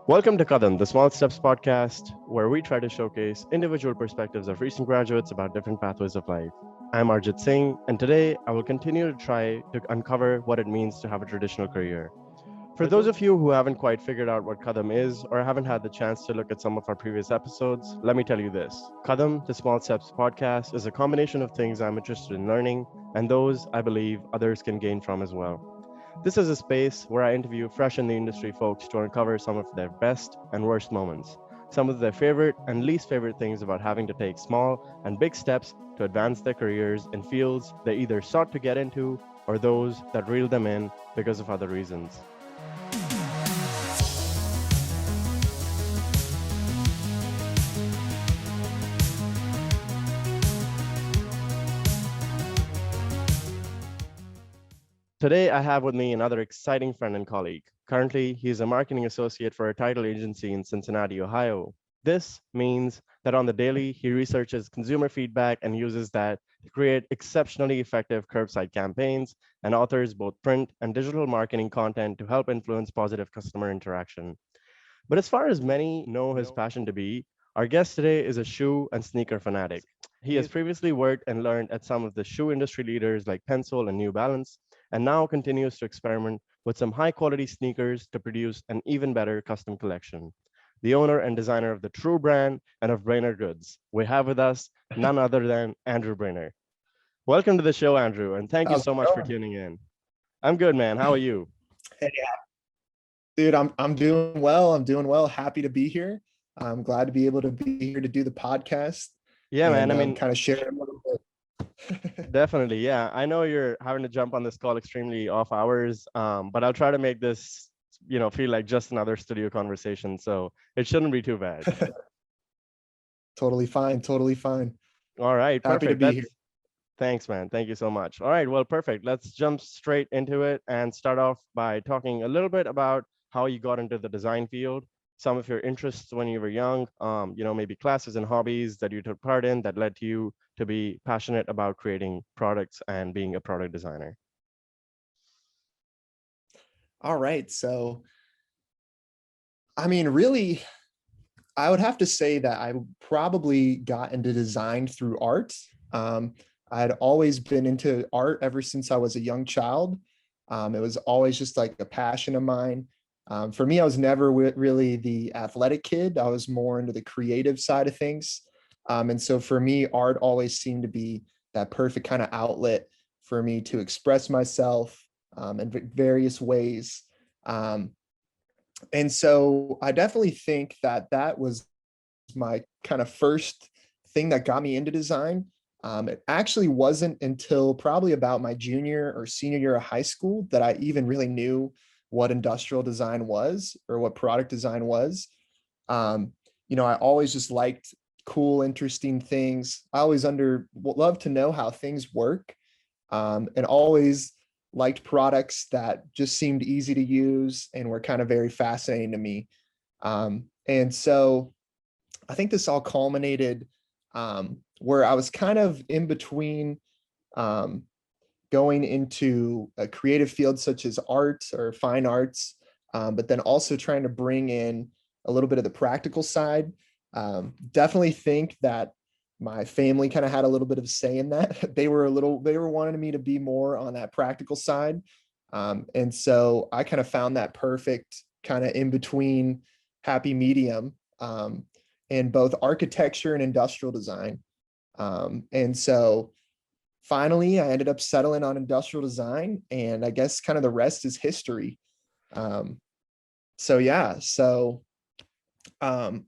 Welcome to Kadam, the Small Steps podcast, where we try to showcase individual perspectives of recent graduates about different pathways of life. I'm Arjit Singh, and today I will continue to try to uncover what it means to have a traditional career. For those of you who haven't quite figured out what Kadam is or haven't had the chance to look at some of our previous episodes, let me tell you this. Kadam, the Small Steps podcast, is a combination of things I'm interested in learning and those I believe others can gain from as well. This is a space where I interview fresh in the industry folks to uncover some of their best and worst moments, some of their favorite and least favorite things about having to take small and big steps to advance their careers in fields they either sought to get into or those that reel them in because of other reasons. Today, I have with me another exciting friend and colleague. Currently, he is a marketing associate for a title agency in Cincinnati, Ohio. This means that on the daily, he researches consumer feedback and uses that to create exceptionally effective curbside campaigns and authors both print and digital marketing content to help influence positive customer interaction. But as far as many know his passion to be, our guest today is a shoe and sneaker fanatic. He has previously worked and learned at some of the shoe industry leaders like Pensole and New Balance, and now continues to experiment with some high quality sneakers to produce an even better custom collection. The owner and designer of the True brand and of Brainer Goods. We have with us none other than Andrew Brainer. Welcome to the show, Andrew, and thank you How's so it much for going? tuning in. I'm good, man. How are you? Hey, dude, I'm doing well. I'm doing well. Happy to be here. I'm glad to be able to be here to do the podcast Yeah, man. and I mean, kind of share a little bit. definitely. Yeah. I know you're having to jump on this call extremely off hours, but I'll try to make this, feel like just another studio conversation. So it shouldn't be too bad. Totally fine. Totally fine. All right. Happy to Perfect. be here. Thanks, man. Thank you so much. All right. Well, perfect. Let's jump straight into it and start off by talking a little bit about how you got into the design field, some of your interests when you were young, maybe classes and hobbies that you took part in that led to you to be passionate about creating products and being a product designer. All right. So, I mean, really, I would have to say that I probably got into design through art. Um, I had always been into art ever since I was a young child. It was always just like a passion of mine. For me, I was never really the athletic kid. I was more into the creative side of things. And so for me, art always seemed to be that perfect kind of outlet for me to express myself in various ways. Um, and so I definitely think that that was my kind of first thing that got me into design. It actually wasn't until probably about my junior or senior year of high school that I even really knew what industrial design was or what product design was. Um, I always just liked cool, interesting things. I always love to know how things work, and always liked products that just seemed easy to use and were kind of very fascinating to me. And so I think this all culminated where I was kind of in between um, going into a creative field such as art or fine arts, but then also trying to bring in a little bit of the practical side. Definitely think that my family kind of had a little bit of say in that. They were wanting me to be more on that practical side. And so I kind of found that perfect kind of in between happy medium in both architecture and industrial design. And so finally, I ended up settling on industrial design, and I guess kind of the rest is history. Um, so yeah, so um,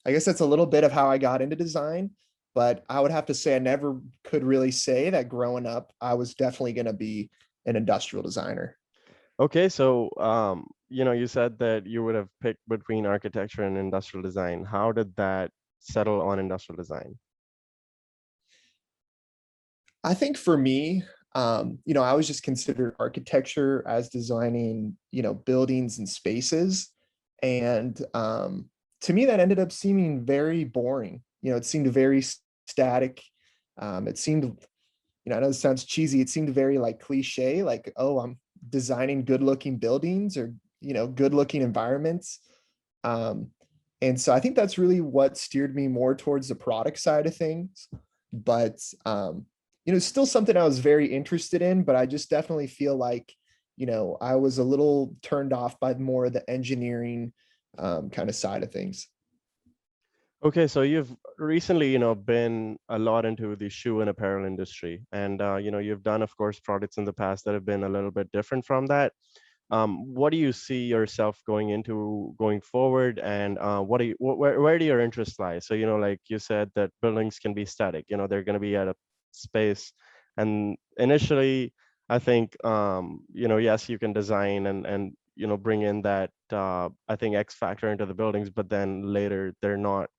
I guess that's a little bit of how I got into design, but I would have to say I never could really say that growing up, I was definitely going to be an industrial designer. Okay, so you said that you would have picked between architecture and industrial design. How did that settle on industrial design? I think for me, I was just considered architecture as designing, buildings and spaces. And to me, that ended up seeming very boring. It seemed very static. It seemed, I know this sounds cheesy. It seemed very like cliche, like, oh, I'm designing good looking buildings or, good looking environments. Um, and so I think that's really what steered me more towards the product side of things. But still something I was very interested in, but I just definitely feel like, I was a little turned off by more of the engineering kind of side of things. Okay, so you've recently, been a lot into the shoe and apparel industry, and you've done, of course, products in the past that have been a little bit different from that. What do you see yourself going forward, and where do your interests lie? So, like you said, that buildings can be static. They're going to be at a space, and initially, I think, yes, you can design and bring in that I think X factor into the buildings, but then later they're not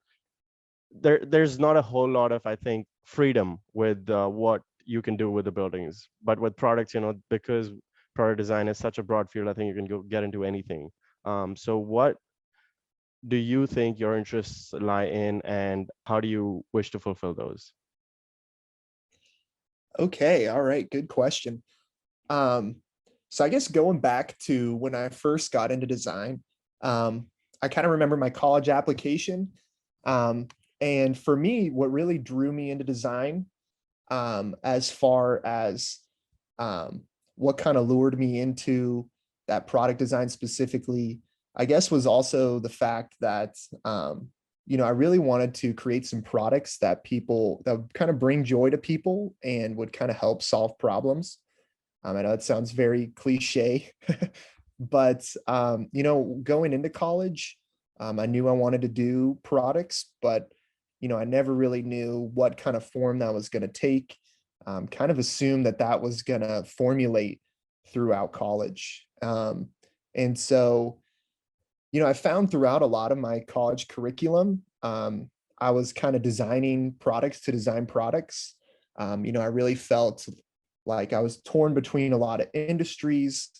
there's not a whole lot of, I think, freedom with what you can do with the buildings. But with products, because product design is such a broad field, I think you can get into anything. So what do you think your interests lie in, and how do you wish to fulfill those? Okay, all right, good question. Um, so I guess going back to when I first got into design, I kind of remember my college application. Um, and for me, what really drew me into design, as far as um, what kind of lured me into that product design specifically, I guess was also the fact that I really wanted to create some products that would kind of bring joy to people and would kind of help solve problems. I know it sounds very cliche, but going into college, I knew I wanted to do products, but I never really knew what kind of form that was going to take. Kind of assumed that that was going to formulate throughout college. And so, I found throughout a lot of my college curriculum, I was kind of designing products to design products. I really felt like I was torn between a lot of industries,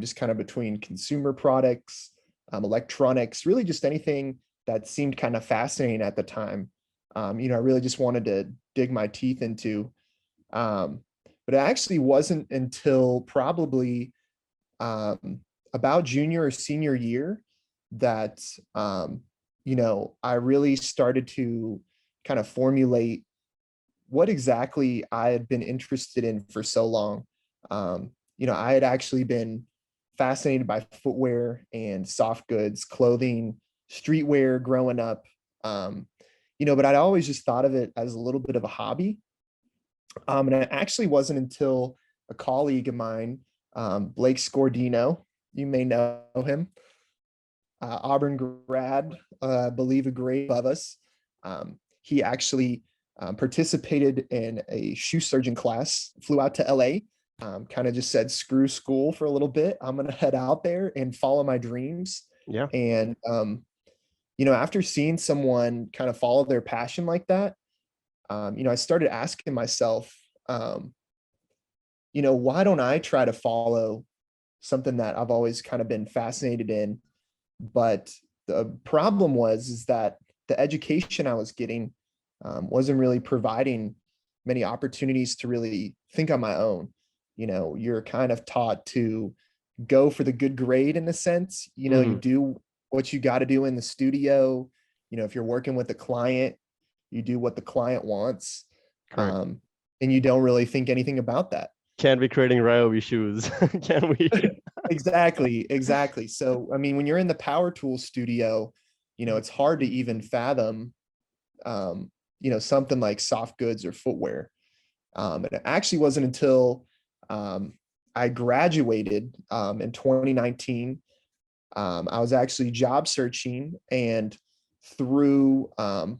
just kind of between consumer products, electronics, really just anything that seemed kind of fascinating at the time. I really just wanted to dig my teeth into. Um, but it actually wasn't until probably um, about junior or senior year that I really started to kind of formulate what exactly I had been interested in for so long. I had actually been fascinated by footwear and soft goods, clothing, streetwear growing up. But I'd always just thought of it as a little bit of a hobby. And it actually wasn't until a colleague of mine, Blake Scordino, you may know him, Auburn grad, I believe a grade above us. He actually participated in a shoe surgeon class, flew out to LA, kind of just said, screw school for a little bit. I'm going to head out there and follow my dreams. Yeah. And, after seeing someone kind of follow their passion like that, I started asking myself, why don't I try to follow something that I've always kind of been fascinated in? But the problem is that the education I was getting wasn't really providing many opportunities to really think on my own. You're kind of taught to go for the good grade in a sense. You Hmm. do what you got to do in the studio. If you're working with a client, you do what the client wants. Correct. Um, and you don't really think anything about that. Can't be creating Ryobi shoes, can we? Exactly, exactly. So, I mean, when you're in the power tool studio, it's hard to even fathom, something like soft goods or footwear. And it actually wasn't until um, I graduated in 2019. I was actually job searching, and through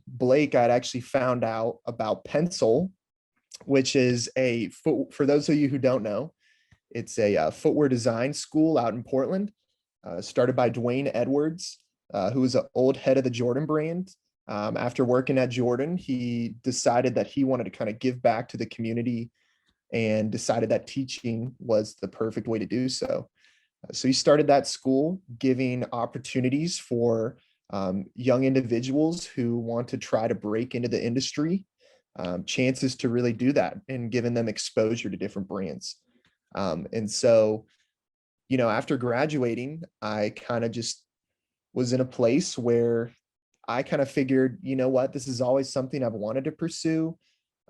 Blake, I'd actually found out about Pensole, which is for those of you who don't know, it's a footwear design school out in Portland, started by Dwayne Edwards, who was an old head of the Jordan brand. After working at Jordan, he decided that he wanted to kind of give back to the community and decided that teaching was the perfect way to do so. So he started that school, giving opportunities for young individuals who want to try to break into the industry, chances to really do that, and giving them exposure to different brands. And so, after graduating, I kind of just was in a place where I kind of figured, you know what, this is always something I've wanted to pursue.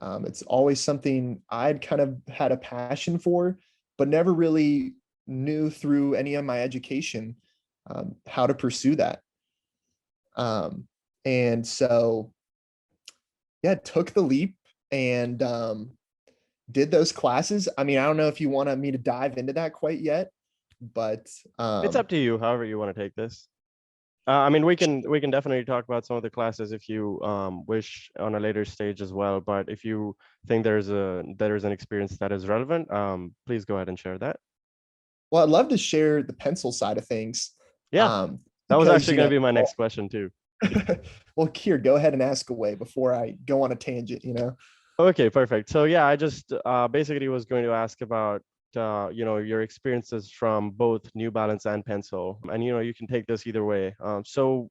It's always something I'd kind of had a passion for, but never really knew through any of my education how to pursue that. And so, yeah, took the leap and did those classes. I mean, I don't know if you wanted me to dive into that quite yet, but It's up to you, however you want to take this. I mean, we can definitely talk about some of the classes if you wish on a later stage as well. But if you think there's an experience that is relevant, please go ahead and share that. well, I'd love to share the pencil side of things. Yeah, Um, that was because, actually going to be my next question too. well, Kier, go ahead and ask away before I go on a tangent. Okay, perfect. So yeah, I just basically was going to ask about your experiences from both New Balance and Pensole, and you can take this either way. So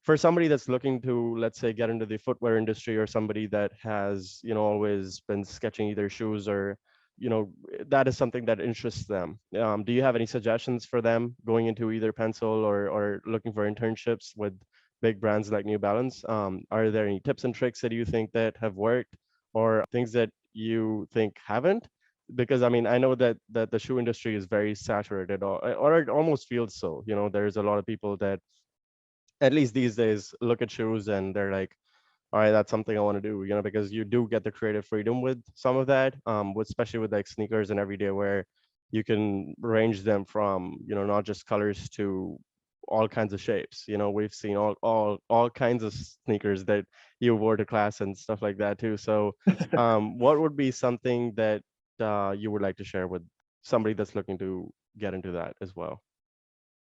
for somebody that's looking to, let's say, get into the footwear industry, or somebody that has always been sketching either shoes or that is something that interests them. Do you have any suggestions for them going into either Pensole or looking for internships with big brands like New Balance? Are there any tips and tricks that you think that have worked, or things that you think haven't? Because I mean, I know that the shoe industry is very saturated, or it almost feels so. There's a lot of people that, at least these days, look at shoes and they're like, all right, that's something I want to do, because you do get the creative freedom with some of that, especially with like sneakers and everyday wear. You can range them from, not just colors to all kinds of shapes. We've seen all kinds of sneakers that you wore to class and stuff like that too. So, what would be something that you would like to share with somebody that's looking to get into that as well?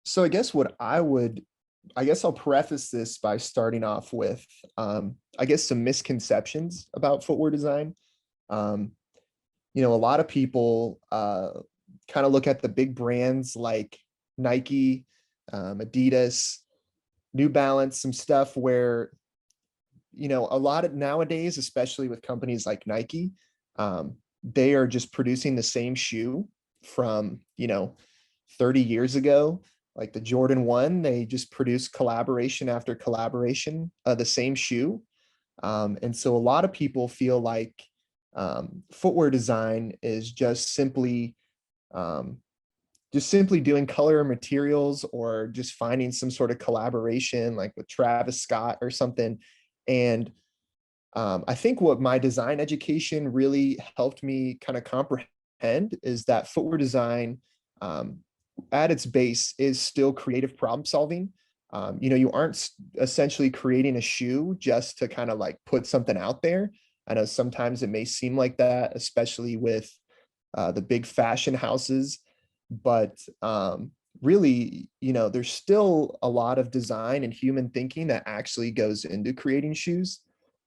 So I guess I'll preface this by starting off with, I guess, some misconceptions about footwear design. Um, a lot of people kind of look at the big brands like Nike, Adidas, New Balance, some stuff where, a lot of nowadays, especially with companies like Nike, they are just producing the same shoe from, 30 years ago. Like the Jordan 1, they just produce collaboration after collaboration of the same shoe. And so a lot of people feel like footwear design is um, just simply doing color and materials, or just finding some sort of collaboration like with Travis Scott or something. And I think what my design education really helped me kind of comprehend is that footwear design, um, at its base, is still creative problem solving. You aren't essentially creating a shoe just to kind of like put something out there. I know sometimes it may seem like that, especially with the big fashion houses, but really, there's still a lot of design and human thinking that actually goes into creating shoes.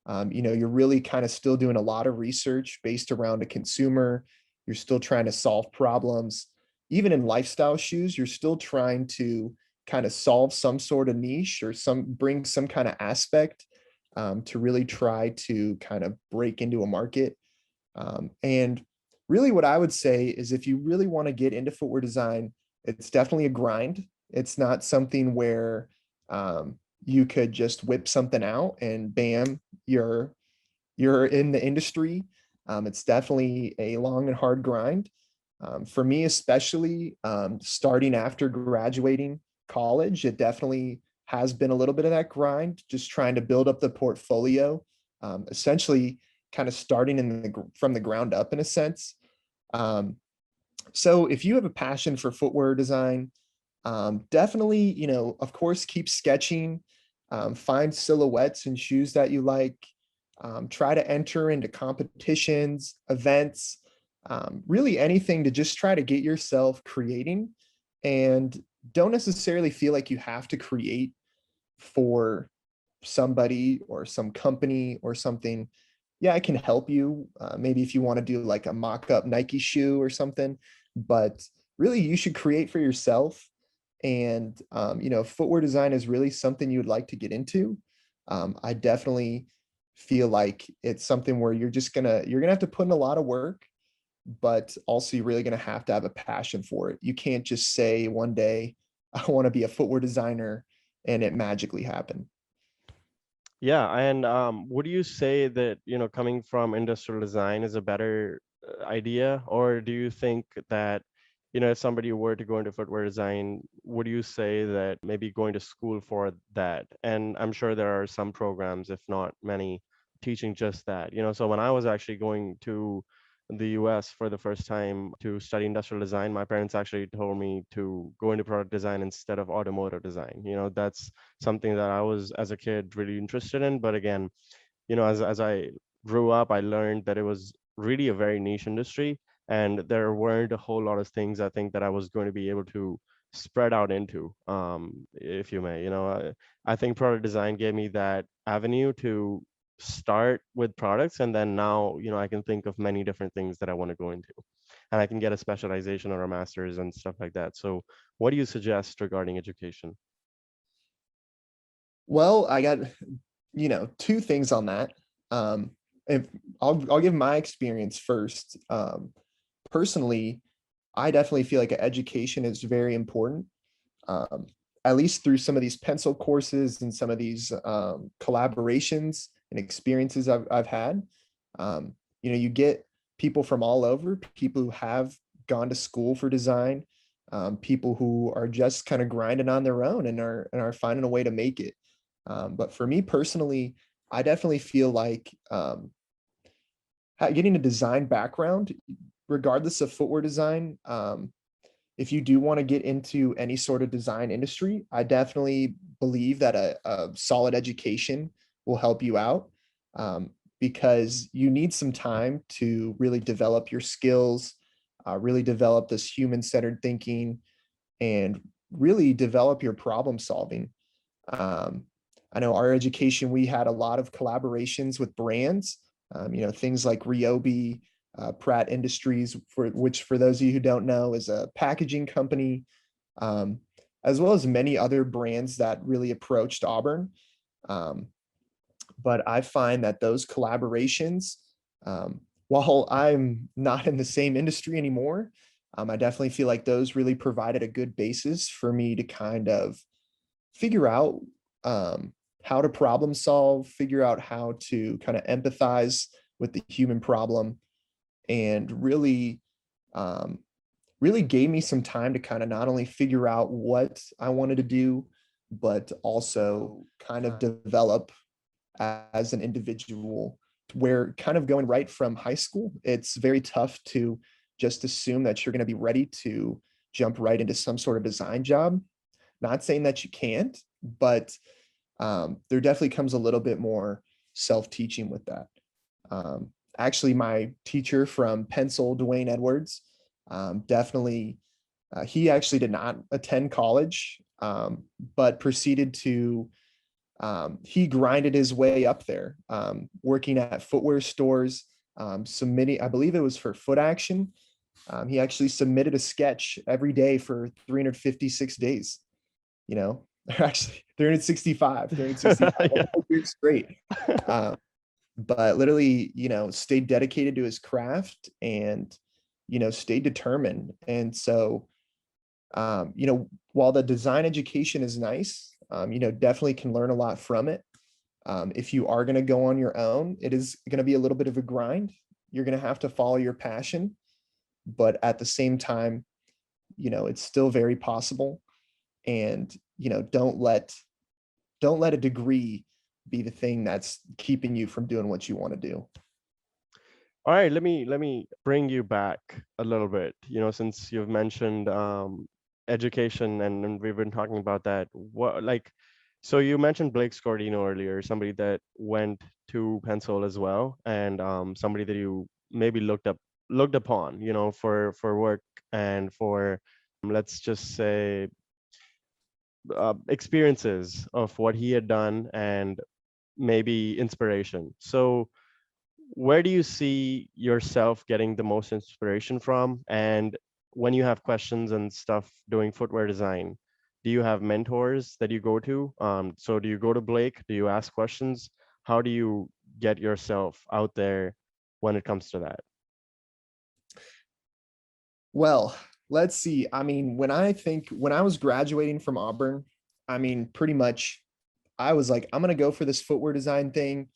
You're really kind of still doing a lot of research based around a consumer. You're still trying to solve problems. Even in lifestyle shoes, you're still trying to kind of solve some sort of niche, or bring some kind of aspect to really try to kind of break into a market. And really, what I would say is, if you really want to get into footwear design, it's definitely a grind. It's not something where you could just whip something out and bam, you're in the industry. It's definitely a long and hard grind. For me, especially starting after graduating college, it definitely has been a little bit of that grind, just trying to build up the portfolio, essentially kind of starting from the ground up in a sense. Um, so if you have a passion for footwear design, definitely, of course, keep sketching, find silhouettes and shoes that you like, try to enter into competitions, events, really anything to just try to get yourself creating, and don't necessarily feel like you have to create for somebody or some company or something. Yeah, I can help you. Maybe if you want to do like a mock-up Nike shoe or something, but really you should create for yourself. And footwear design is really something you would like to get into. I definitely feel like it's something where you're gonna have to put in a lot of work, but also you're really gonna have to have a passion for it. You can't just say one day, I want to be a footwear designer, and it magically happened. Yeah, and would you say that, coming from industrial design is a better idea, or do you think that, if somebody were to go into footwear design, would you say that maybe going to school for that? And I'm sure there are some programs, if not many, teaching just that. So when I was actually going to the US for the first time to study industrial design, my parents actually told me to go into product design instead of automotive design. That's something that I was, as a kid, really interested in. But again, as I grew up, I learned that it was really a very niche industry, and there weren't a whole lot of things I think that I was going to be able to spread out into, if you may. I think product design gave me that avenue to start with products, and then now, I can think of many different things that I want to go into, and I can get a specialization or a master's and stuff like that. So, what do you suggest regarding education? Well, I got, two things on that. If I'll give my experience first. Personally, I definitely feel like education is very important. Um, at least through some of these pencil courses and some of these collaborations and experiences I've had. You get people from all over, people who have gone to school for design, people who are just kind of grinding on their own and are finding a way to make it. But for me personally, I definitely feel like getting a design background, regardless of footwear design, if you do want to get into any sort of design industry, I definitely believe that a solid education will help you out, because you need some time to really develop your skills, really develop this human-centered thinking, and really develop your problem solving. Um, I know our education, we had a lot of collaborations with brands, things like Ryobi, Pratt Industries, for which, for those of you who don't know, is a packaging company, um, as well as many other brands that really approached Auburn. Um, but I find that those collaborations, while I'm not in the same industry anymore, I definitely feel like those really provided a good basis for me to kind of figure out um, how to problem solve, figure out how to kind of empathize with the human problem, and um, really gave me some time to kind of not only figure out what I wanted to do, but also kind of develop as an individual. Where kind of going right from high school, it's very tough to just assume that you're going to be ready to jump right into some sort of design job. Not saying that you can't, but there definitely comes a little bit more self-teaching with that. Actually, my teacher from Pensole, Dwayne Edwards, definitely, he actually did not attend college, but proceeded to, he grinded his way up there, working at footwear stores, submitting, I believe it was for Foot Action. He actually submitted a sketch every day for 356 days, actually 365, 365 Yeah. years straight. Uh, but literally, stayed dedicated to his craft and, stayed determined. And so, while the design education is nice, definitely can learn a lot from it. If you are going to go on your own, it is going to be a little bit of a grind. You're going to have to follow your passion, but at the same time, it's still very possible. And, don't let a degree be the thing that's keeping you from doing what you want to do. All right, let me bring you back a little bit. Since you've mentioned education, and we've been talking about that. So you mentioned Blake Scordino earlier, somebody that went to Pensole as well, and somebody that you maybe looked upon, for work and for, let's just say, experiences of what he had done and maybe inspiration. So where do you see yourself getting the most inspiration from? And when you have questions and stuff doing footwear design, do you have mentors that you go to? So do you go to Blake? Do you ask questions? How do you get yourself out there when it comes to that? Well, let's see. I mean, when I was graduating from Auburn, I mean, pretty much I was like, I'm going to go for this footwear design thing.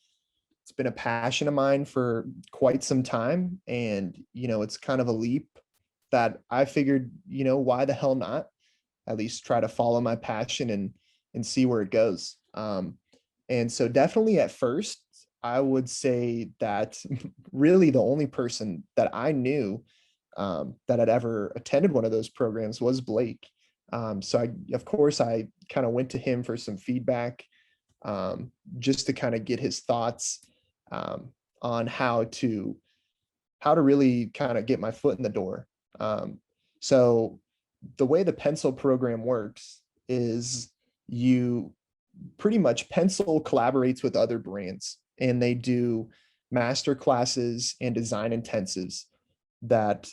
It's been a passion of mine for quite some time. And, it's kind of a leap that I figured, why the hell not? At least try to follow my passion and see where it goes. And so definitely at first, I would say that really the only person that I knew that had ever attended one of those programs was Blake. So of course, I kind of went to him for some feedback, just to kind of get his thoughts um, on how to really kind of get my foot in the door. So the way the Pensole program works is you pretty much Pensole collaborates with other brands and they do master classes and design intensives that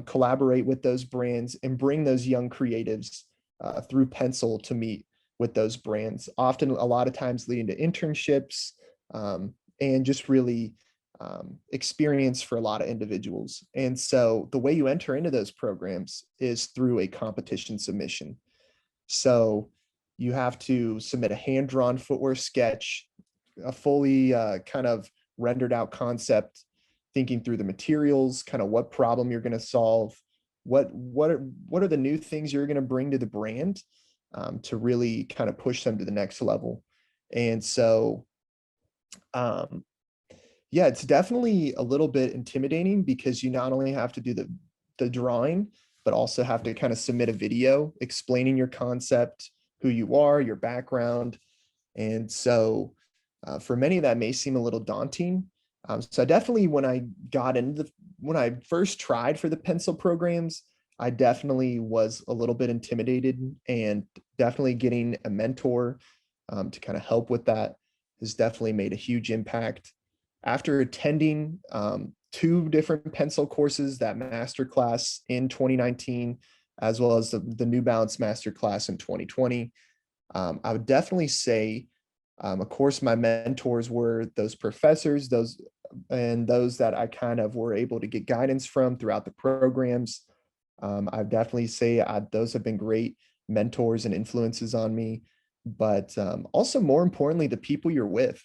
collaborate with those brands and bring those young creatives through Pensole to meet with those brands, often a lot of times leading to internships, and just really experience for a lot of individuals. And so the way you enter into those programs is through a competition submission. So you have to submit a hand-drawn footwear sketch, a fully kind of rendered out concept, thinking through the materials, kind of what problem you're going to solve, what are the new things you're going to bring to the brand, to really kind of push them to the next level. And so, um, yeah, it's definitely a little bit intimidating because you not only have to do the drawing, but also have to kind of submit a video explaining your concept, who you are, your background. And so for many, that may seem a little daunting. So definitely when I first tried for the pencil programs, I definitely was a little bit intimidated, and definitely getting a mentor to kind of help with that has definitely made a huge impact. After attending two different pencil courses, that masterclass in 2019, as well as the New Balance masterclass in 2020, I would definitely say, of course, my mentors were those professors, those that I kind of were able to get guidance from throughout the programs. I would definitely say those have been great mentors and influences on me. But also, more importantly, the people you're with.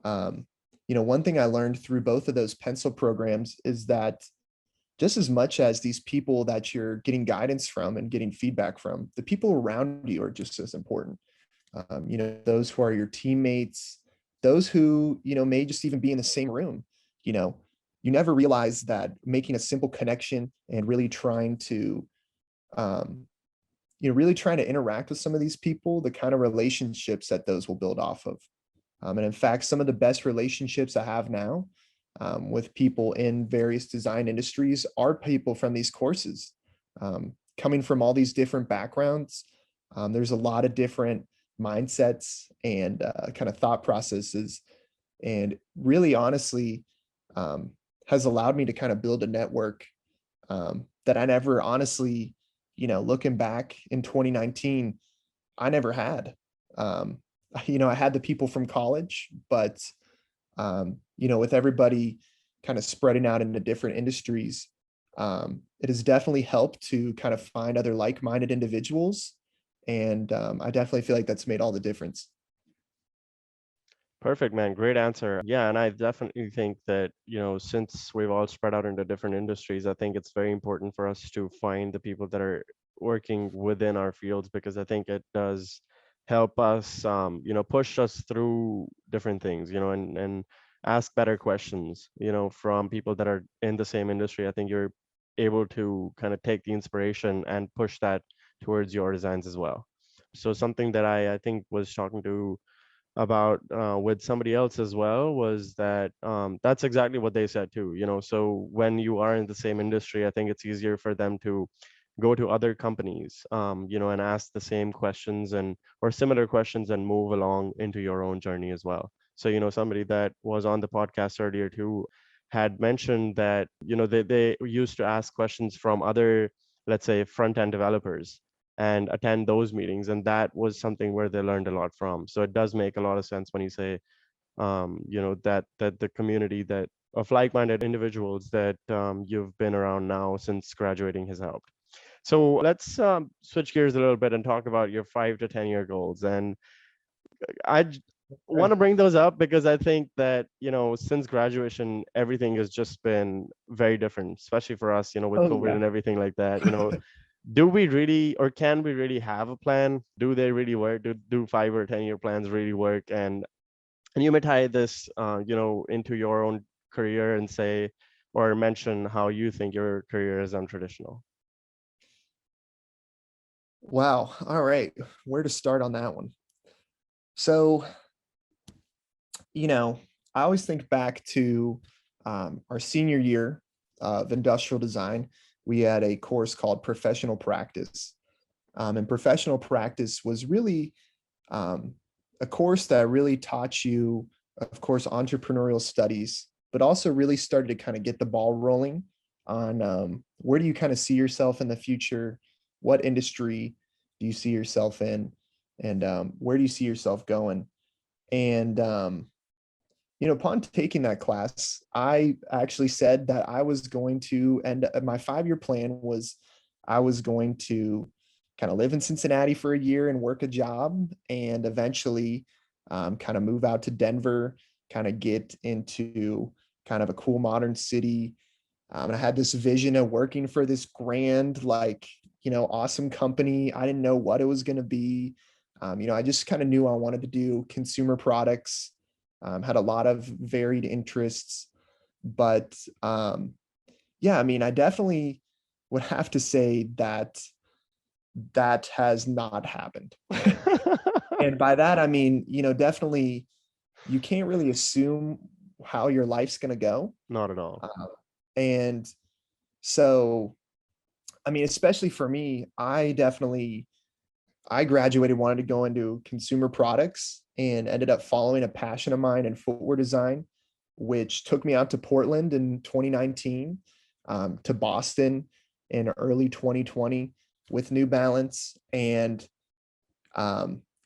Um, one thing I learned through both of those pencil programs is that just as much as these people that you're getting guidance from and getting feedback from, the people around you are just as important. Those who are your teammates, those who, may just even be in the same room. You know, you never realize that making a simple connection and um, really trying to interact with some of these people, the kind of relationships that those will build off of. And in fact, some of the best relationships I have now with people in various design industries are people from these courses, coming from all these different backgrounds. There's a lot of different mindsets and kind of thought processes, and really honestly has allowed me to kind of build a network that I never honestly, looking back in 2019, I never had. Um, I had the people from college, but with everybody kind of spreading out into different industries, it has definitely helped to kind of find other like-minded individuals. And I definitely feel like that's made all the difference. Perfect, man. Great answer. Yeah, and I definitely think that, since we've all spread out into different industries, I think it's very important for us to find the people that are working within our fields, because I think it does help us, push us through different things, and ask better questions, from people that are in the same industry. I think you're able to kind of take the inspiration and push that towards your designs as well. So something that I think was talking to about with somebody else as well was that that's exactly what they said too. So when you are in the same industry, I think it's easier for them to go to other companies, and ask the same questions and or similar questions and move along into your own journey as well. So somebody that was on the podcast earlier too had mentioned that they used to ask questions from other, let's say, front end developers and attend those meetings, and that was something where they learned a lot from. So it does make a lot of sense when you say that the community that of like-minded individuals that you've been around now since graduating has helped. So let's switch gears a little bit and talk about your 5 to 10 year goals. And I want Sure. to bring those up because I think that, since graduation, everything has just been very different, especially for us, with Oh COVID yeah. and everything like that. Do we really, or can we really have a plan? Do they really work? Do 5 or 10 year plans really work? And you may tie this, into your own career and say, or mention how you think your career is untraditional. Wow. All right. Where to start on that one? So, you know, I always think back to our senior year of industrial design. We had a course called professional practice. And professional practice was really um, a course that really taught you, of course, entrepreneurial studies, but also really started to kind of get the ball rolling on where do you kind of see yourself in the future? What industry do you see yourself in? And where do you see yourself going? And upon taking that class, I actually said that I was going to, and my 5 year plan was I was going to kind of live in Cincinnati for a year and work a job and eventually kind of move out to Denver, kind of get into kind of a cool modern city. And I had this vision of working for this grand, like, awesome company. I didn't know what it was going to be. I just kind of knew I wanted to do consumer products, had a lot of varied interests. But yeah, I mean, I definitely would have to say that that has not happened. And by that, I mean, definitely you can't really assume how your life's going to go. Not at all. And so, I mean, especially for me, I graduated, wanted to go into consumer products and ended up following a passion of mine in footwear design, which took me out to Portland in 2019, to Boston in early 2020 with New Balance, and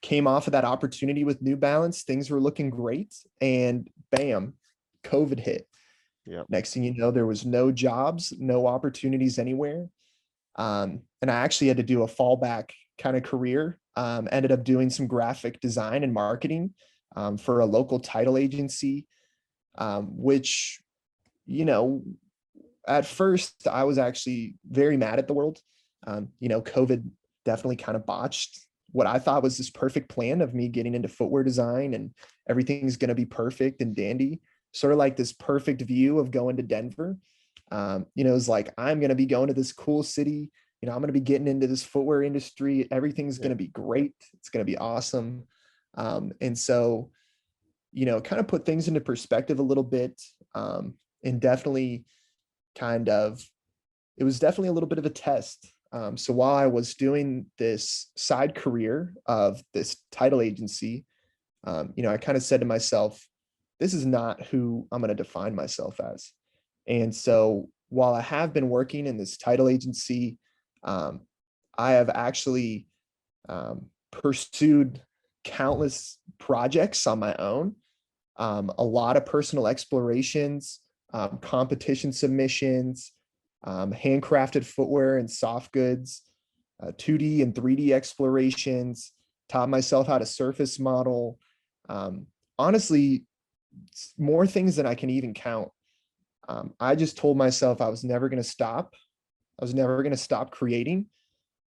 came off of that opportunity with New Balance. Things were looking great, and bam, COVID hit. Yep. Next thing you know, there was no jobs, no opportunities anywhere. And I actually had to do a fallback kind of career. Ended up doing some graphic design and marketing for a local title agency, which, you know, at first I was actually very mad at the world. COVID definitely kind of botched what I thought was this perfect plan of me getting into footwear design and everything's going to be perfect and dandy, sort of like this perfect view of going to Denver. It's like, I'm going to be going to this cool city. I'm going to be getting into this footwear industry. Everything's Yeah. going to be great. It's going to be awesome. And so, kind of put things into perspective a little bit. And definitely kind of, it was definitely a little bit of a test. So while I was doing this side career of this title agency, I kind of said to myself, this is not who I'm going to define myself as. And so while I have been working in this title agency, um, I have actually pursued countless projects on my own, a lot of personal explorations, competition submissions, handcrafted footwear and soft goods, 2D and 3D explorations, taught myself how to surface model. Um, Honestly, more things than I can even count. I just told myself I was never going to stop. I was never going to stop creating.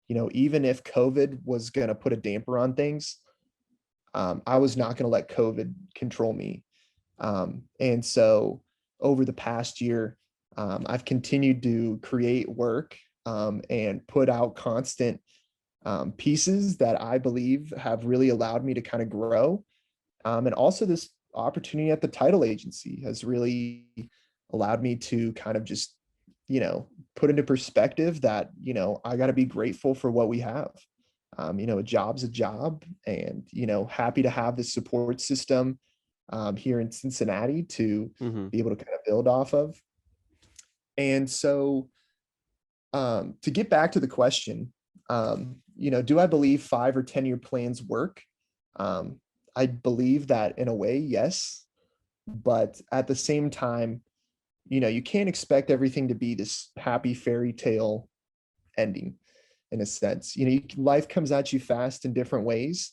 Even if COVID was going to put a damper on things, I was not going to let COVID control me. And so over the past year, I've continued to create work and put out constant pieces that I believe have really allowed me to kind of grow. And also, this opportunity at the title agency has really allowed me to kind of just, put into perspective that, I got to be grateful for what we have. A job's a job, and, happy to have this support system here in Cincinnati to Hmm. be able to kind of build off of. And so, to get back to the question, do I believe 5 or 10 year plans work? Um, I believe that in a way, yes. But at the same time, you can't expect everything to be this happy fairy tale ending. in a sense. Life comes at you fast in different ways.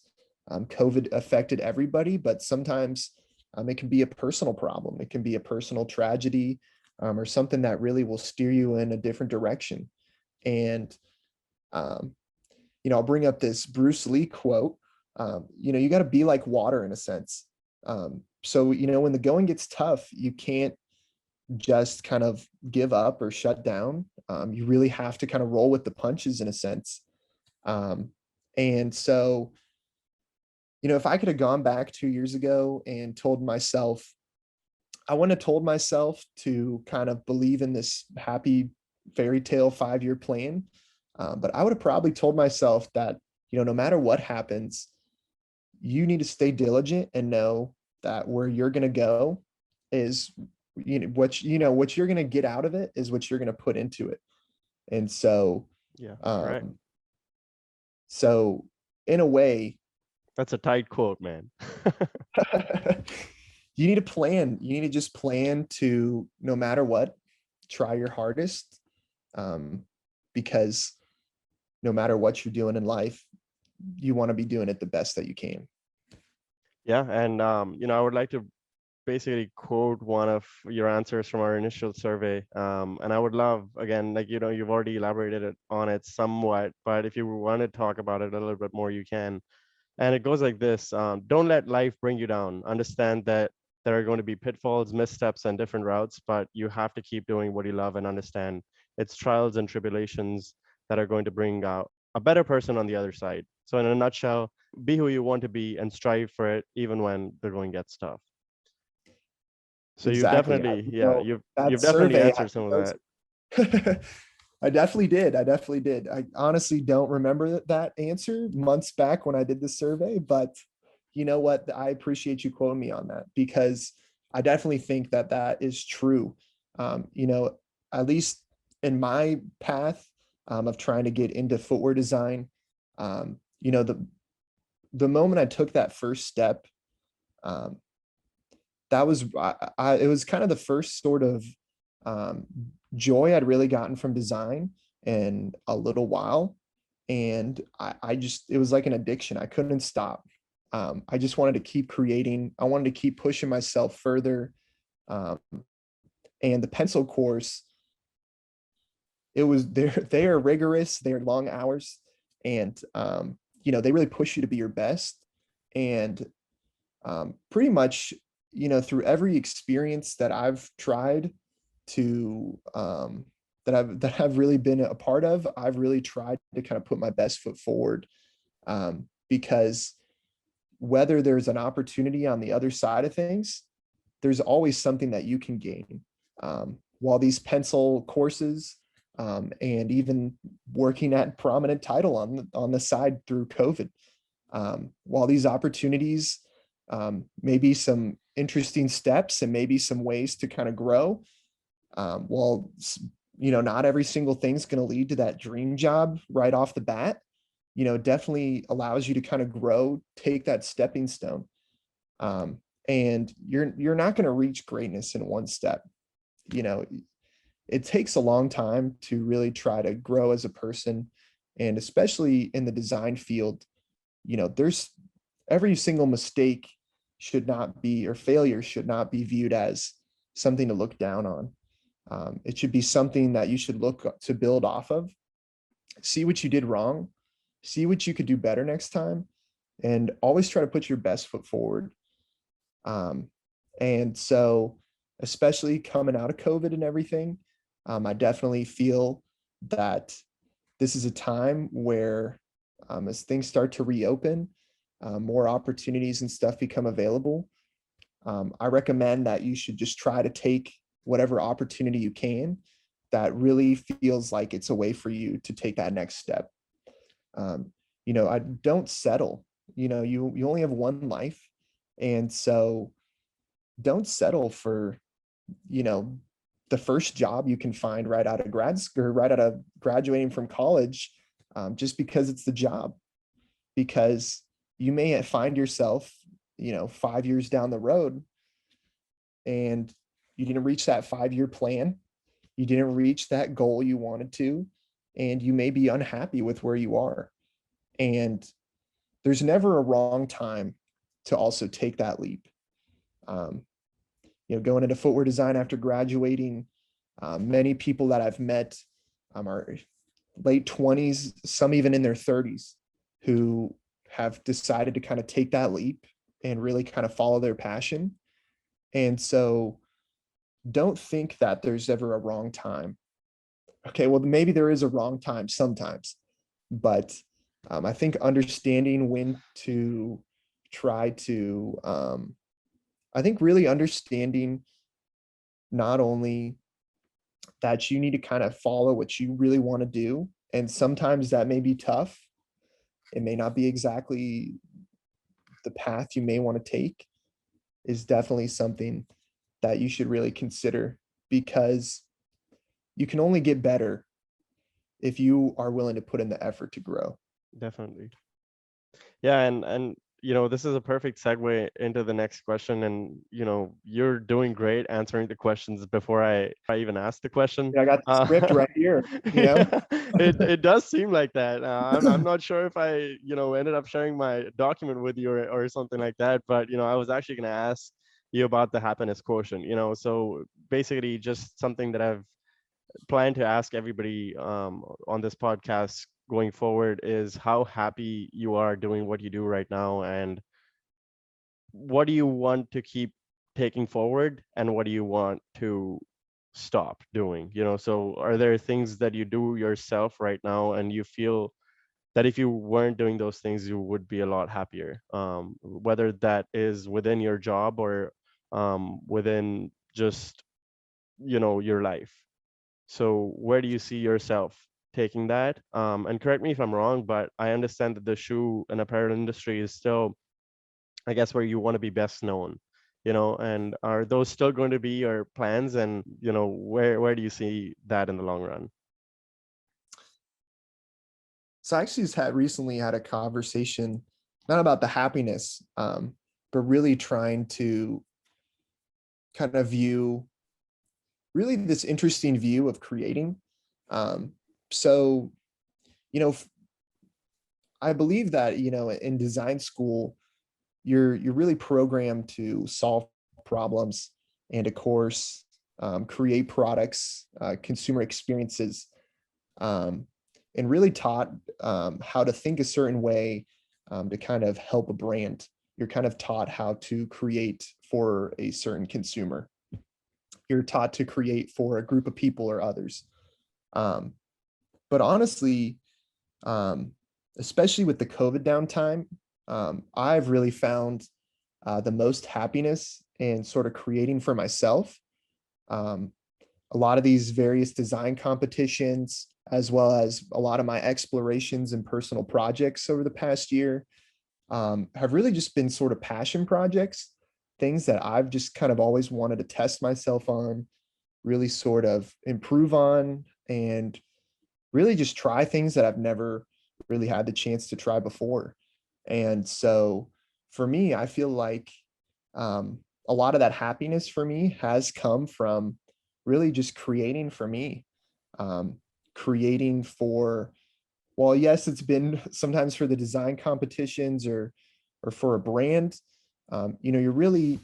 COVID affected everybody, but sometimes it can be a personal problem. It can be a personal tragedy, or something that really will steer you in a different direction. And, I'll bring up this Bruce Lee quote. You got to be like water in a sense. So, when the going gets tough, you can't just kind of give up or shut down. You really have to kind of roll with the punches in a sense. And so, if I could have gone back 2 years ago and told myself, I wouldn't have told myself to kind of believe in this happy fairy tale 5-year plan. But I would have probably told myself that, no matter what happens, you need to stay diligent and know that where you're going to go is, what you're going to get out of it is what you're going to put into it. And so, Yeah, right. um, so in a way, That's a tight quote, man. you need to plan. You need to just plan to, no matter what, try your hardest. Because no matter what you're doing in life, you want to be doing it the best that you can. Yeah, and I would like to basically quote one of your answers from our initial survey. And I would love, again, like, you've already elaborated on it somewhat, but if you want to talk about it a little bit more, you can. And it goes like this: don't let life bring you down. Understand that there are going to be pitfalls, missteps, and different routes, but you have to keep doing what you love and understand it's trials and tribulations that are going to bring out a better person on the other side. So, in a nutshell, be who you want to be and strive for it, even when the going gets tough. So you've Exactly. definitely, yeah, That you've definitely survey, answered some of that. I definitely did. I definitely did. I honestly don't remember that answer months back when I did the survey, but you know what? I appreciate you quoting me on that, because I definitely think that that is true. Um, you know, at least in my path, of trying to get into footwear design, the moment I took that first step, um, that was it was kind of the first sort of um, joy I'd really gotten from design in a little while. And I just, it was like an addiction. I couldn't stop. I just wanted to keep creating. I wanted to keep pushing myself further. Um, and the pencil course, it was they are rigorous. They're long hours, and they really push you to be your best. And pretty much, through every experience that I've tried to that I've really been a part of, I've really tried to kind of put my best foot forward, because whether there's an opportunity on the other side of things, there's always something that you can gain. While these pencil courses, and even working at prominent title on the side through COVID, while these opportunities, maybe some interesting steps and maybe some ways to kind of grow, while not every single thing's going to lead to that dream job right off the bat, definitely allows you to kind of grow, take that stepping stone. And you're not going to reach greatness in one step. It takes a long time to really try to grow as a person, and especially in the design field, there's every single mistake should not be, or failure should not be viewed as something to look down on. It should be something that you should look to build off of, see what you did wrong, see what you could do better next time, and always try to put your best foot forward. And so, especially coming out of COVID and everything, I definitely feel that this is a time where, as things start to reopen, more opportunities and stuff become available. I recommend that you should just try to take whatever opportunity you can that really feels like it's a way for you to take that next step. I don't settle. You only have one life, and so don't settle for you know the first job you can find right out of grad school, right out of graduating from college, just because it's the job. Because you may find yourself 5 years down the road, and you didn't reach that 5-year plan, you didn't reach that goal you wanted to, and you may be unhappy with where you are. And there's never a wrong time to also take that leap. Um, going into footwear design after graduating, many people that I've met are late 20s, some even in their 30s, who have decided to kind of take that leap and really kind of follow their passion. And so don't think that there's ever a wrong time. Okay, well, maybe there is a wrong time sometimes, but I think understanding when to try to, I think really understanding not only that you need to kind of follow what you really want to do, and sometimes that may be tough. It may not be exactly the path you may want to take, is definitely something that you should really consider, because you can only get better if you are willing to put in the effort to grow. Definitely. Yeah, and this is a perfect segue into the next question. And you're doing great answering the questions before I even asked the question. Yeah, I got the script right here, you know? Yeah, it does seem like that. I'm not sure if I ended up sharing my document with you or something like that, but I was actually going to ask you about the happiness quotient. So basically just something that I've plan to ask everybody on this podcast going forward is how happy you are doing what you do right now, and what do you want to keep taking forward, and what do you want to stop doing. So are there things that you do yourself right now and you feel that if you weren't doing those things you would be a lot happier, whether that is within your job or within just your life. So where do you see yourself taking that? And correct me if I'm wrong, but I understand that the shoe and apparel industry is still, I guess, where you want to be best known, and are those still going to be your plans? And, where do you see that in the long run? So I actually just recently had a conversation, not about the happiness, but really trying to kind of view really this interesting view of creating. Um, so, you know, I believe that, in design school, you're really programmed to solve problems and, of course, create products, consumer experiences, um, and really taught how to think a certain way to kind of help a brand. You're kind of taught how to create for a certain consumer. You're taught to create for a group of people or others. Um, but honestly, um, especially with the COVID downtime, I've really found the most happiness in sort of creating for myself. Um, a lot of these various design competitions, as well as a lot of my explorations and personal projects over the past year, have really just been sort of passion projects, things that I've just kind of always wanted to test myself on, really sort of improve on, and really just try things that I've never really had the chance to try before. And so for me, I feel like a lot of that happiness for me has come from really just creating for me, um, creating for, well, yes, it's been sometimes for the design competitions or for a brand. You're really,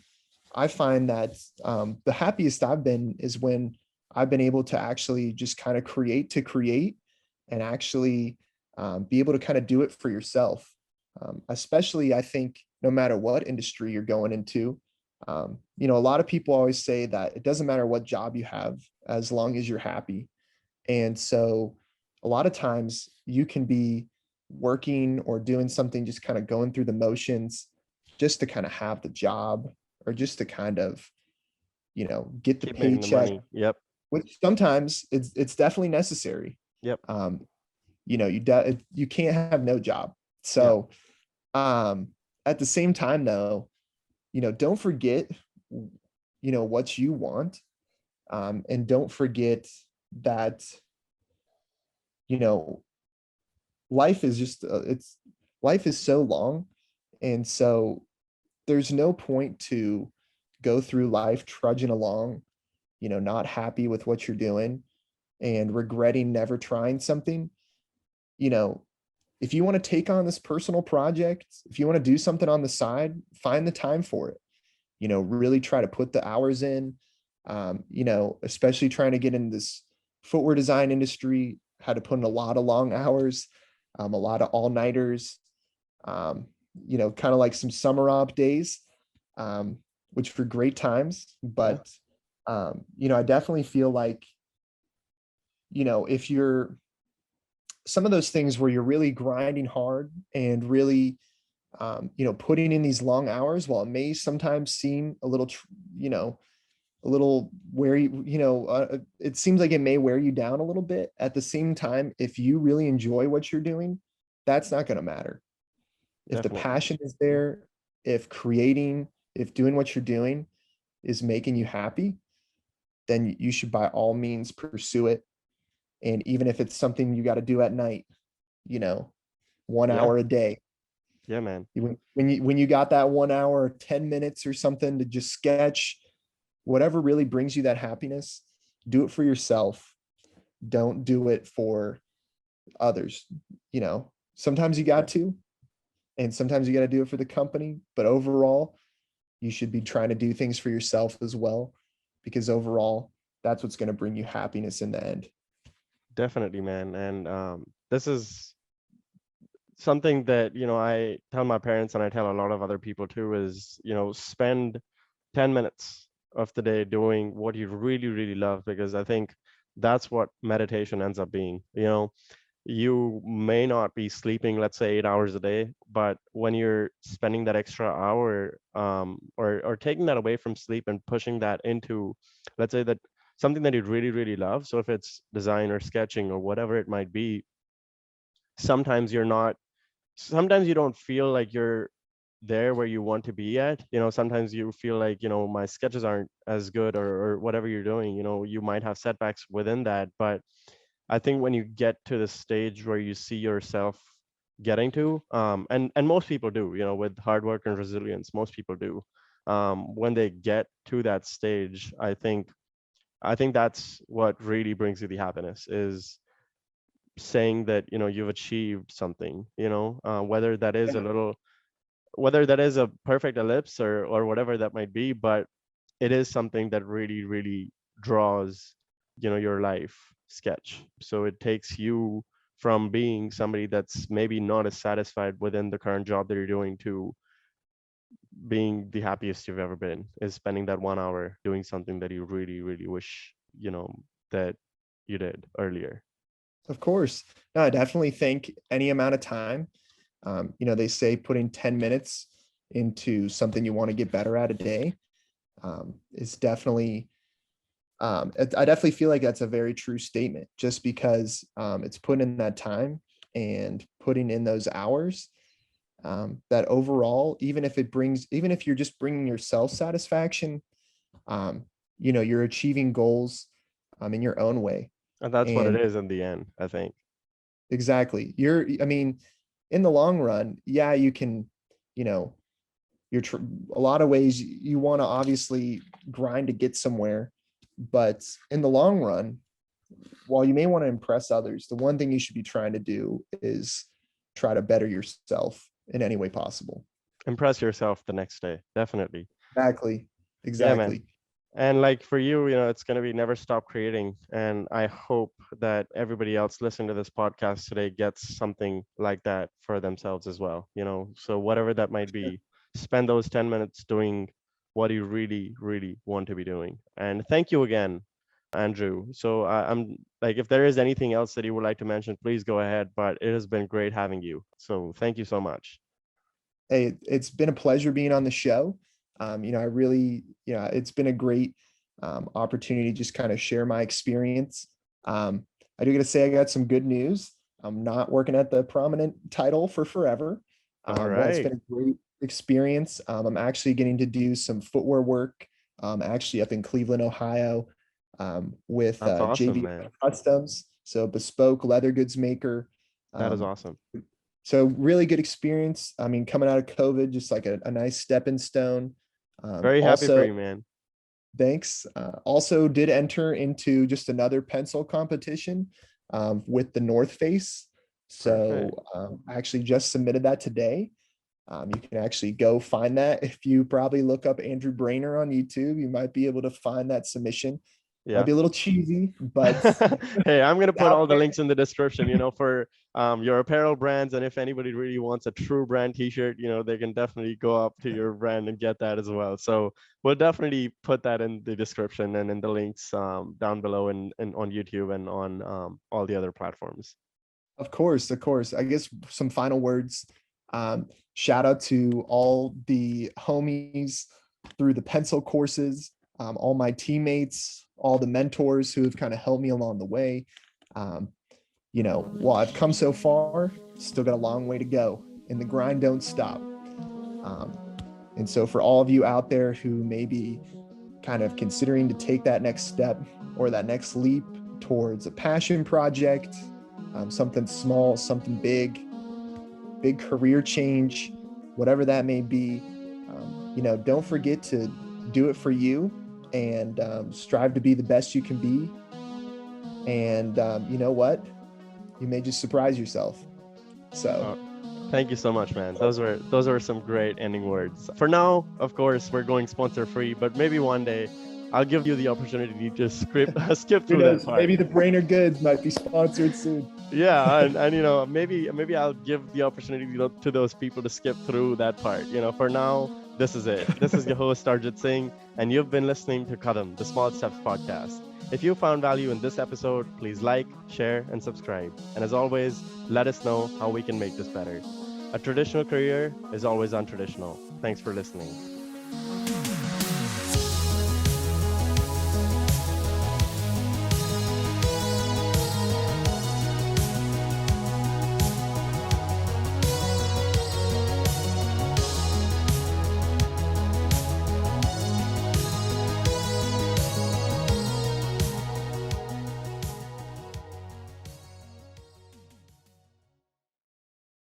I find that the happiest I've been is when I've been able to actually just kind of create to create, and actually be able to kind of do it for yourself. Especially, I think, no matter what industry you're going into, a lot of people always say that it doesn't matter what job you have as long as you're happy. And so a lot of times you can be working or doing something, just kind of going through the motions, just to kind of have the job, or just to kind of, get the Keep making the paycheck, money. Yep. which sometimes it's definitely necessary. Yep. Um, you can't have no job. Yep. So at the same time though, don't forget, what you want. And don't forget that, you know, life is just, life is so long. And so there's no point to go through life trudging along, not happy with what you're doing. and regretting never trying something, you know, if you want to take on this personal project, if you want to do something on the side, find the time for it. Really try to put the hours in. Especially trying to get in this footwear design industry, had to put in a lot of long hours, a lot of all-nighters, kind of like some summer off days, which were great times. Yeah, But, I definitely feel like, if you're some of those things where you're really grinding hard and really, putting in these long hours, while it may sometimes seem a little, a little where it seems like it may wear you down a little bit. At the same time, if you really enjoy what you're doing, that's not going to matter. If the definitely. passion is there, if doing what you're doing is making you happy, then you should by all means pursue it. And even if it's something you got to do at night, you know, one Yeah, hour a day, yeah, man. when you got that 1 hour, 10 minutes or something to just sketch, whatever really brings you that happiness, do it for yourself. Don't do it for others. Sometimes you Yeah, got to, and sometimes you got to do it for the company. But overall, you should be trying to do things for yourself as well, because overall, that's what's going to bring you happiness in the end. definitely, man. And this is something that, I tell my parents and I tell a lot of other people too is, spend 10 minutes of the day doing what you really, really love, because I think that's what meditation ends up being. You may not be sleeping, let's say, 8 hours a day, but when you're spending that extra hour, or taking that away from sleep and pushing that into, let's say, that something that you really, really love. So if it's design or sketching or whatever it might be, sometimes you're not, sometimes you don't feel like you're there where you want to be at. Sometimes you feel like, my sketches aren't as good, or whatever you're doing, you might have setbacks within that. But I think when you get to the stage where you see yourself getting to, and most people do, with hard work and resilience, most people do. When they get to that stage, I think that's what really brings you the happiness, is saying that, you've achieved something, whether that is a perfect ellipse, or whatever that might be, but it is something that really, really draws, your life sketch. So it takes you from being somebody that's maybe not as satisfied within the current job that you're doing, to being the happiest you've ever been, is spending that 1 hour doing something that you really, really wish, that you did earlier. Of course. No, I definitely think any amount of time, they say putting 10 minutes into something you want to get better at a day, is definitely, I definitely feel like that's a very true statement, just because it's putting in that time and putting in those hours, that overall, even if you're just bringing yourself satisfaction, um, you're achieving goals, in your own way. And that's what it And is in the end, I think. exactly. I mean, in the long run, yeah, you can, you know, a lot of ways you want to obviously grind to get somewhere, but in the long run, while you may want to impress others, the one thing you should be trying to do is try to better yourself in any way possible. Impress yourself the next day, definitely. Exactly. Yeah, man. Exactly. And like for you, it's going to be never stop creating. And I hope that everybody else listening to this podcast today gets something like that for themselves as well. So whatever that might be, spend those 10 minutes doing what you really, really want to be doing. And thank you again, Andrew. So I'm like, if there is anything else that you would like to mention, please go ahead. But it has been great having you. So thank you so much. Hey, it's been a pleasure being on the show. I really, it's been a great, opportunity to just kind of share my experience. I do got to say, I got some good news. I'm not working at the prominent title for forever. All While it's right. been a great experience, I'm actually getting to do some footwear work, actually up in Cleveland, Ohio, with That's awesome, JV man. Customs, so bespoke leather goods maker. That is Um, awesome. so really good experience. I mean, coming out of COVID, just like a nice stepping stone. Very happy for Also, you, man. Thanks. Also did enter into just another pencil competition with the North Face. So Perfect. I actually just submitted that today. You can actually go find that. If you probably look up Andrew Brainer on YouTube, you might be able to find that submission. Might Yeah. be a little cheesy, but Hey, I'm gonna put out all the there. links in the description, for your apparel brands, and if anybody really wants a true brand T-shirt, they can definitely go up to your brand and get that as well. So we'll definitely put that in the description and in the links down below and on YouTube and on all the other platforms. Of course, of course. I guess some final words. Shout out to all the homies through the pencil courses, all my teammates, all the mentors who have kind of helped me along the way. Um, while I've come so far, still got a long way to go, and the grind don't stop. Um, and so, for all of you out there who may be kind of considering to take that next step or that next leap towards a passion project, something small, something big career change, whatever that may be, don't forget to do it for you and strive to be the best you can be. And you know what? You may just surprise yourself. So, Uh, Thank you so much, man. Those were some great ending words. For now, of course, we're going sponsor free, but maybe one day I'll give you the opportunity to skip who through that knows? part. Maybe the Brainer Goods might be sponsored soon. Yeah, and maybe I'll give the opportunity to those people to skip through that part. For now, this is it. This is your host Arjit Singh, and you've been listening to Kadam, the Small Steps podcast. If you found value in this episode, please like, share, and subscribe. And as always, let us know how we can make this better. A traditional career is always untraditional. Thanks for listening.